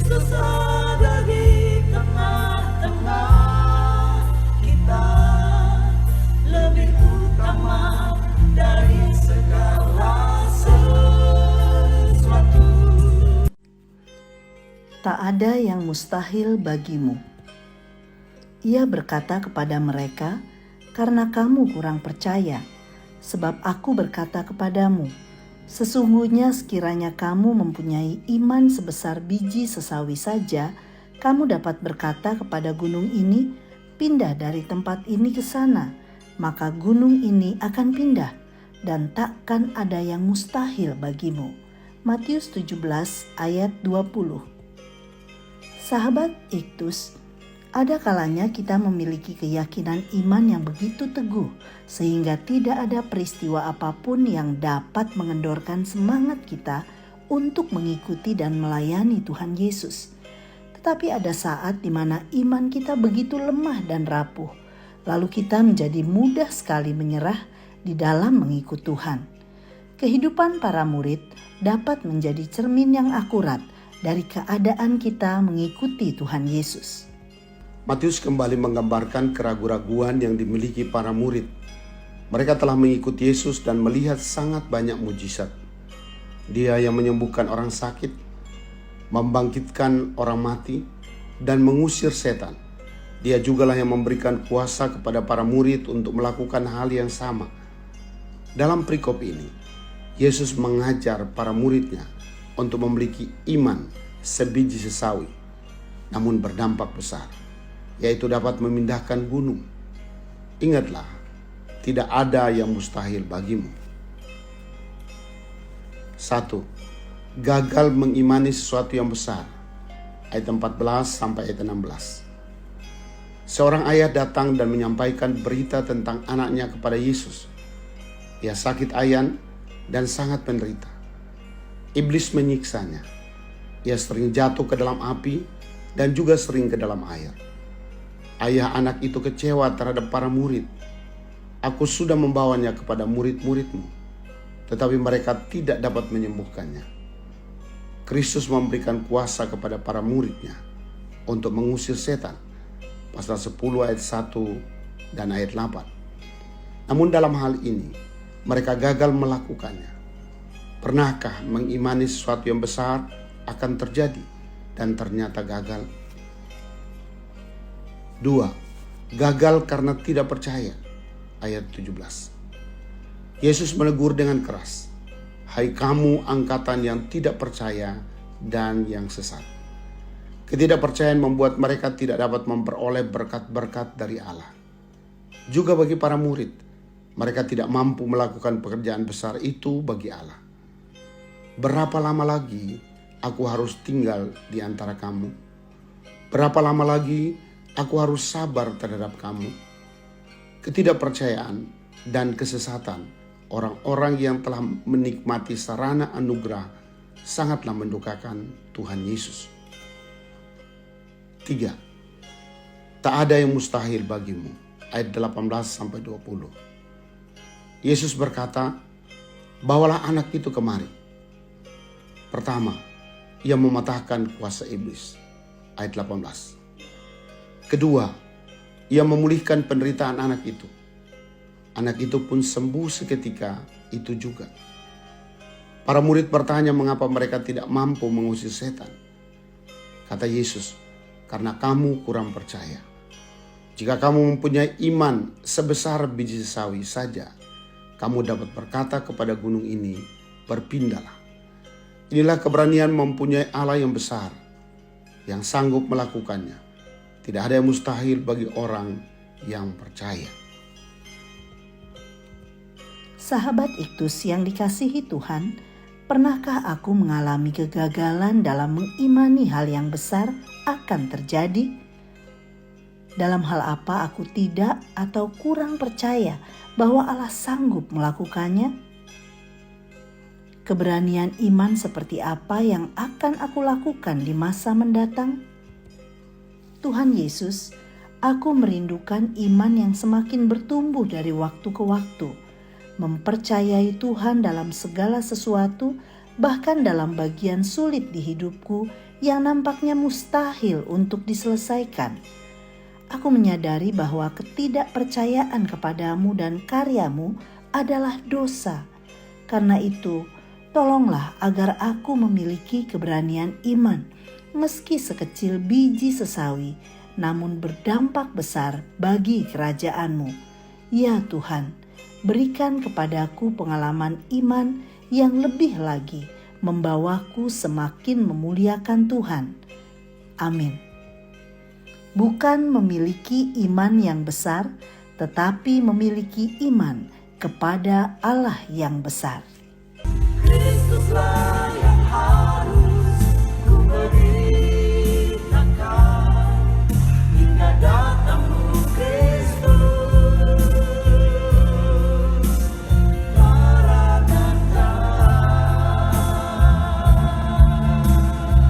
Kristus ada di tengah-tengah kita, lebih utama dari segala sesuatu. Tak ada yang mustahil bagimu. Ia berkata kepada mereka, karena kamu kurang percaya, sebab aku berkata kepadamu, sesungguhnya sekiranya kamu mempunyai iman sebesar biji sesawi saja, kamu dapat berkata kepada gunung ini, pindah dari tempat ini ke sana, maka gunung ini akan pindah, dan takkan ada yang mustahil bagimu. Matius 17 ayat 20. Sahabat Iktus, ada kalanya kita memiliki keyakinan iman yang begitu teguh sehingga tidak ada peristiwa apapun yang dapat mengendorkan semangat kita untuk mengikuti dan melayani Tuhan Yesus. Tetapi ada saat di mana iman kita begitu lemah dan rapuh, lalu kita menjadi mudah sekali menyerah di dalam mengikut Tuhan. Kehidupan para murid dapat menjadi cermin yang akurat dari keadaan kita mengikuti Tuhan Yesus. Matius kembali menggambarkan keraguan-raguan yang dimiliki para murid. Mereka telah mengikuti Yesus dan melihat sangat banyak mujizat. Dia yang menyembuhkan orang sakit, membangkitkan orang mati, dan mengusir setan. Dia jugalah yang memberikan kuasa kepada para murid untuk melakukan hal yang sama. Dalam perikop ini, Yesus mengajar para muridnya untuk memiliki iman sebiji sesawi, namun berdampak besar, yaitu dapat memindahkan gunung. Ingatlah, tidak ada yang mustahil bagimu. 1. Gagal mengimani sesuatu yang besar. Ayat 14 sampai ayat 16. Seorang ayah datang dan menyampaikan berita tentang anaknya kepada Yesus. Ia sakit ayan dan sangat menderita. Iblis menyiksanya. Ia sering jatuh ke dalam api dan juga sering ke dalam air. Ayah anak itu kecewa terhadap para murid. Aku sudah membawanya kepada murid-muridmu, tetapi mereka tidak dapat menyembuhkannya. Kristus memberikan kuasa kepada para muridnya untuk mengusir setan. Pasal 10 ayat 1 dan ayat 8. Namun dalam hal ini, mereka gagal melakukannya. Pernahkah mengimani sesuatu yang besar akan terjadi dan ternyata gagal? 2. Gagal karena tidak percaya. Ayat 17. Yesus menegur dengan keras, hai kamu angkatan yang tidak percaya dan yang sesat. Ketidakpercayaan membuat mereka tidak dapat memperoleh berkat-berkat dari Allah. Juga bagi para murid, mereka tidak mampu melakukan pekerjaan besar itu bagi Allah. Berapa lama lagi aku harus tinggal di antara kamu? Berapa lama lagi aku harus sabar terhadap kamu? Ketidakpercayaan dan kesesatan orang-orang yang telah menikmati sarana anugerah sangatlah mendukakan Tuhan Yesus. 3. Tak ada yang mustahil bagimu. Ayat 18-20. Yesus berkata, bawalah anak itu kemari. Pertama, ia mematahkan kuasa iblis. Ayat 18. Kedua, ia memulihkan penderitaan anak itu. Anak itu pun sembuh seketika itu juga. Para murid bertanya mengapa mereka tidak mampu mengusir setan. Kata Yesus, karena kamu kurang percaya. Jika kamu mempunyai iman sebesar biji sesawi saja, kamu dapat berkata kepada gunung ini, berpindahlah. Inilah keberanian mempunyai Allah yang besar, yang sanggup melakukannya. Tidak ada yang mustahil bagi orang yang percaya. Sahabat Iktus yang dikasihi Tuhan, pernahkah aku mengalami kegagalan dalam mengimani hal yang besar akan terjadi? Dalam hal apa aku tidak atau kurang percaya bahwa Allah sanggup melakukannya? Keberanian iman seperti apa yang akan aku lakukan di masa mendatang? Tuhan Yesus, aku merindukan iman yang semakin bertumbuh dari waktu ke waktu, mempercayai Tuhan dalam segala sesuatu bahkan dalam bagian sulit di hidupku yang nampaknya mustahil untuk diselesaikan. Aku menyadari bahwa ketidakpercayaan kepadamu dan karyamu adalah dosa. Karena itu, tolonglah agar aku memiliki keberanian iman, meski sekecil biji sesawi, namun berdampak besar bagi kerajaan-Mu. Ya Tuhan, berikan kepadaku pengalaman iman yang lebih lagi membawaku semakin memuliakan Tuhan. Amin. Bukan memiliki iman yang besar, tetapi memiliki iman kepada Allah yang besar. Kristuslah